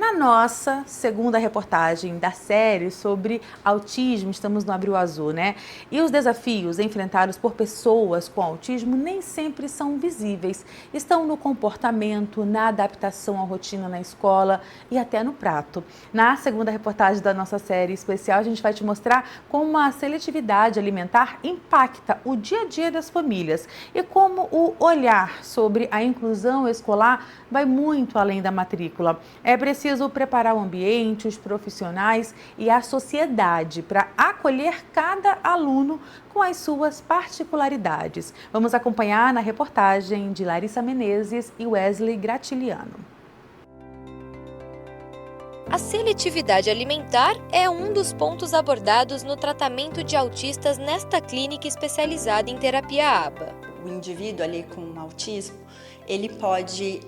Na nossa segunda reportagem da série sobre autismo, estamos no Abril Azul, né? E os desafios enfrentados por pessoas com autismo nem sempre são visíveis. Estão no comportamento, na adaptação à rotina na escola e até no prato. Na segunda reportagem da nossa série especial, a gente vai te mostrar como a seletividade alimentar impacta o dia a dia das famílias e como o olhar sobre a inclusão escolar vai muito além da matrícula. É preciso preparar o ambiente, os profissionais e a sociedade para acolher cada aluno com as suas particularidades. Vamos acompanhar na reportagem de Larissa Menezes e Wesley Gratiliano. A seletividade alimentar é um dos pontos abordados no tratamento de autistas nesta clínica especializada em terapia ABA. O indivíduo ali com autismo, ele pode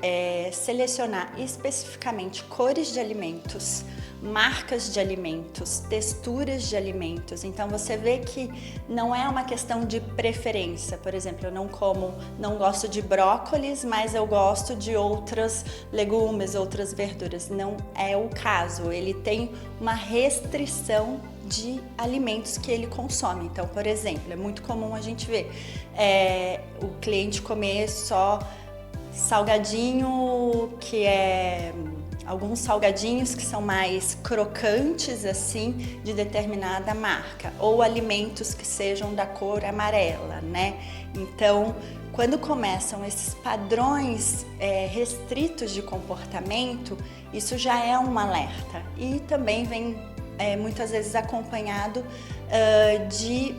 selecionar especificamente cores de alimentos, marcas de alimentos, texturas de alimentos. Então você vê que não é uma questão de preferência. Por exemplo, eu não gosto de brócolis, mas eu gosto de outros legumes, outras verduras. Não é o caso. Ele tem uma restrição de alimentos que ele consome. Então, por exemplo, é muito comum a gente ver o cliente comer só salgadinho, que é alguns salgadinhos que são mais crocantes assim, de determinada marca, ou alimentos que sejam da cor amarela, né? Então, quando começam esses padrões restritos de comportamento, isso já é um alerta e também vem muitas vezes acompanhado de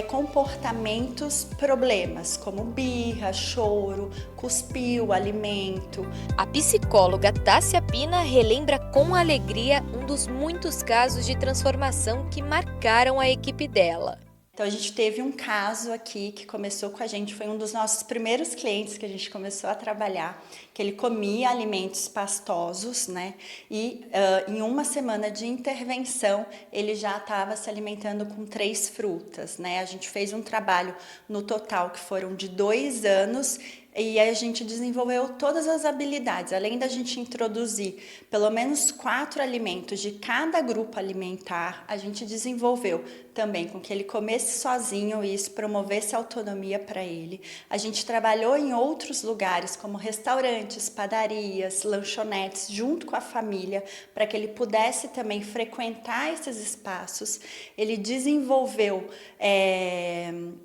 comportamentos problemas, como birra, choro, cuspir o alimento. A psicóloga Tássia Pina relembra com alegria um dos muitos casos de transformação que marcaram a equipe dela. Então a gente teve um caso aqui que começou com a gente, foi um dos nossos primeiros clientes que a gente começou a trabalhar, que ele comia alimentos pastosos, né? E em uma semana de intervenção ele já estava se alimentando com 3 frutas, né? A gente fez um trabalho no total que foram de 2 anos e a gente desenvolveu todas as habilidades, além da gente introduzir pelo menos 4 alimentos de cada grupo alimentar, a gente desenvolveu também com que ele comesse sozinho e isso promovesse autonomia para ele. A gente trabalhou em outros lugares, como restaurantes, padarias, lanchonetes, junto com a família, para que ele pudesse também frequentar esses espaços. Ele desenvolveu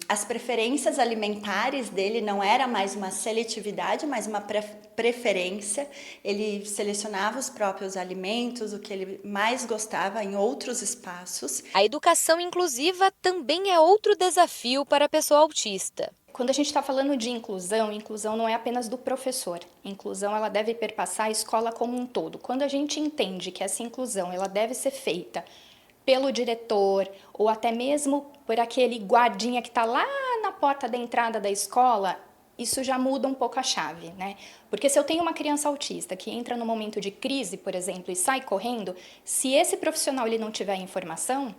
as preferências alimentares dele, não era mais uma seletividade, mas uma preferência. Ele selecionava os próprios alimentos, o que ele mais gostava em outros espaços. A educação inclusiva também é outro desafio para a pessoa autista. Quando a gente está falando de inclusão, inclusão não é apenas do professor. Inclusão ela deve perpassar a escola como um todo. Quando a gente entende que essa inclusão ela deve ser feita pelo diretor ou até mesmo por aquele guardinha que está lá na porta da entrada da escola, isso já muda um pouco a chave, né? Porque se eu tenho uma criança autista que entra num momento de crise, por exemplo, e sai correndo, se esse profissional ele não tiver informação,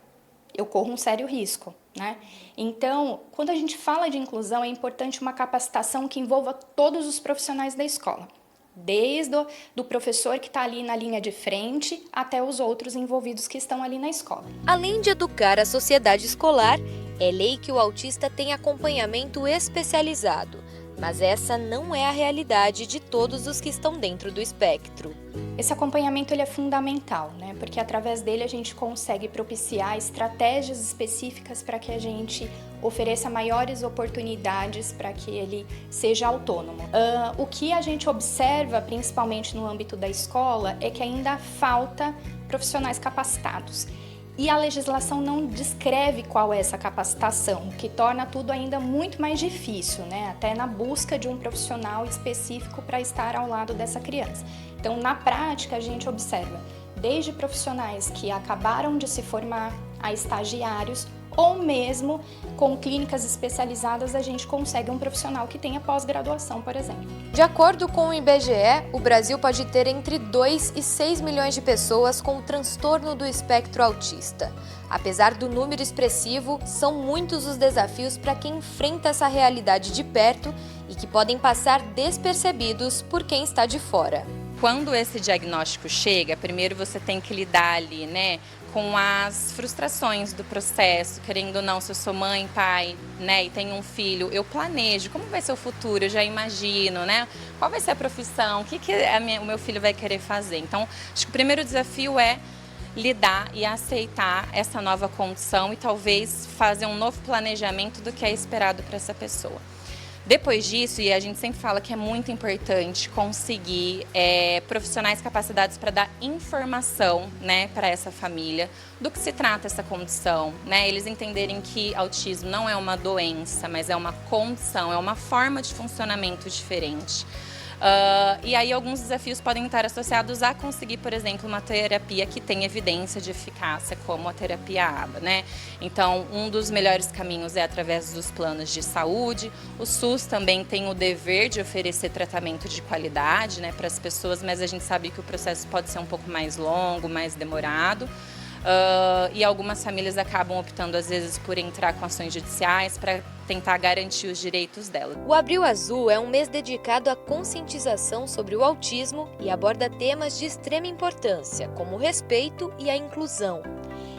eu corro um sério risco, né? Então, quando a gente fala de inclusão, é importante uma capacitação que envolva todos os profissionais da escola, desde do professor que está ali na linha de frente até os outros envolvidos que estão ali na escola. Além de educar a sociedade escolar, é lei que o autista tenha acompanhamento especializado, mas essa não é a realidade de todos os que estão dentro do espectro. Esse acompanhamento ele é fundamental, né? Porque através dele a gente consegue propiciar estratégias específicas para que a gente ofereça maiores oportunidades para que ele seja autônomo. O que a gente observa, principalmente no âmbito da escola, é que ainda falta profissionais capacitados. E a legislação não descreve qual é essa capacitação, o que torna tudo ainda muito mais difícil, né? Até na busca de um profissional específico para estar ao lado dessa criança. Então, na prática, a gente observa desde profissionais que acabaram de se formar a estagiários ou mesmo com clínicas especializadas a gente consegue um profissional que tenha pós-graduação, por exemplo. De acordo com o IBGE, o Brasil pode ter entre 2 e 6 milhões de pessoas com transtorno do espectro autista. Apesar do número expressivo, são muitos os desafios para quem enfrenta essa realidade de perto e que podem passar despercebidos por quem está de fora. quando esse diagnóstico chega, primeiro você tem que lidar ali, né, com as frustrações do processo, querendo ou não, se eu sou mãe, pai, né, e tenho um filho, eu planejo como vai ser o futuro, eu já imagino, né, qual vai ser a profissão, o que o meu filho vai querer fazer. Então, acho que o primeiro desafio é lidar e aceitar essa nova condição e talvez fazer um novo planejamento do que é esperado para essa pessoa. Depois disso, e a gente sempre fala que é muito importante conseguir profissionais capacitados para dar informação, né, para essa família do que se trata essa condição, né, eles entenderem que autismo não é uma doença, mas é uma condição, é uma forma de funcionamento diferente. E aí alguns desafios podem estar associados a conseguir, por exemplo, uma terapia que tem evidência de eficácia, como a terapia ABA, né? Então, um dos melhores caminhos é através dos planos de saúde. O SUS também tem o dever de oferecer tratamento de qualidade, né, para as pessoas, mas a gente sabe que o processo pode ser um pouco mais longo, mais demorado. E algumas famílias acabam optando, às vezes, por entrar com ações judiciais para tentar garantir os direitos delas. O Abril Azul é um mês dedicado à conscientização sobre o autismo e aborda temas de extrema importância, como o respeito e a inclusão.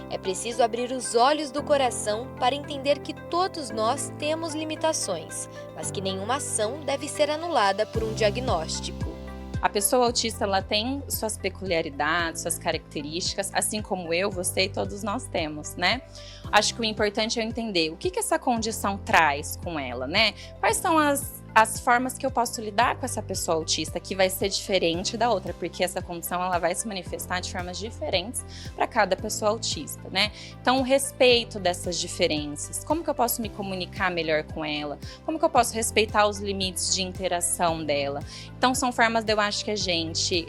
É preciso abrir os olhos do coração para entender que todos nós temos limitações, mas que nenhuma ação deve ser anulada por um diagnóstico. A pessoa autista, ela tem suas peculiaridades, suas características, assim como eu, você e todos nós temos, né? Acho que o importante é entender o que essa condição traz com ela, né? Quais são as formas que eu posso lidar com essa pessoa autista, que vai ser diferente da outra, porque essa condição ela vai se manifestar de formas diferentes para cada pessoa autista, né? Então, o respeito dessas diferenças, como que eu posso me comunicar melhor com ela, como que eu posso respeitar os limites de interação dela. Então, são formas de eu acho que a gente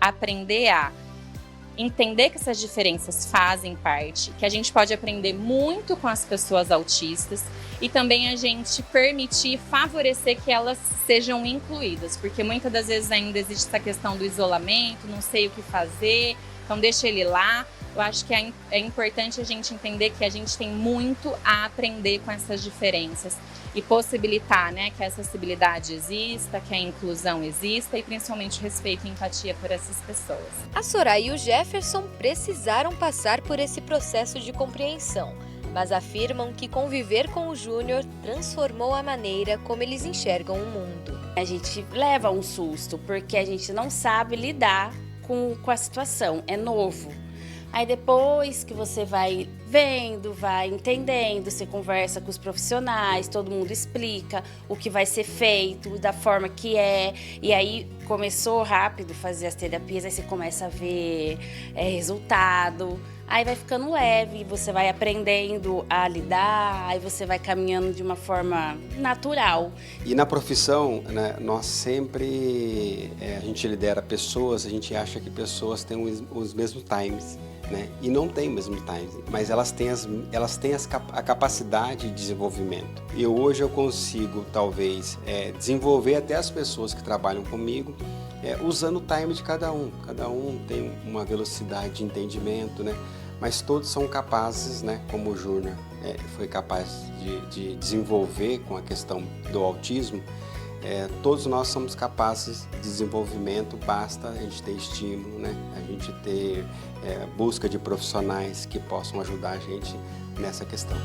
aprender a entender que essas diferenças fazem parte, que a gente pode aprender muito com as pessoas autistas e também a gente permitir, favorecer que elas sejam incluídas, porque muitas das vezes ainda existe essa questão do isolamento, não sei o que fazer, então deixa ele lá. Eu acho que é importante a gente entender que a gente tem muito a aprender com essas diferenças e possibilitar, né, que a acessibilidade exista, que a inclusão exista e principalmente o respeito e empatia por essas pessoas. A Soraya e o Jefferson precisaram passar por esse processo de compreensão, mas afirmam que conviver com o Júnior transformou a maneira como eles enxergam o mundo. A gente leva um susto porque a gente não sabe lidar com a situação, é novo. Aí depois que você vai vendo, vai entendendo, você conversa com os profissionais, todo mundo explica o que vai ser feito, da forma que é. E aí começou rápido fazer as terapias, aí você começa a ver resultado. Aí vai ficando leve, você vai aprendendo a lidar, aí você vai caminhando de uma forma natural. E na profissão, né, nós sempre, a gente lidera pessoas, a gente acha que pessoas têm os mesmos times, né? E não tem o mesmo time, mas elas têm a capacidade de desenvolvimento. E hoje eu consigo, talvez, desenvolver até as pessoas que trabalham comigo, usando o time de cada um. Cada um tem uma velocidade de entendimento, né? Mas todos são capazes, né? Como o Júnior foi capaz de desenvolver com a questão do autismo, todos nós somos capazes de desenvolvimento, basta a gente ter estímulo, né? A gente ter busca de profissionais que possam ajudar a gente nessa questão.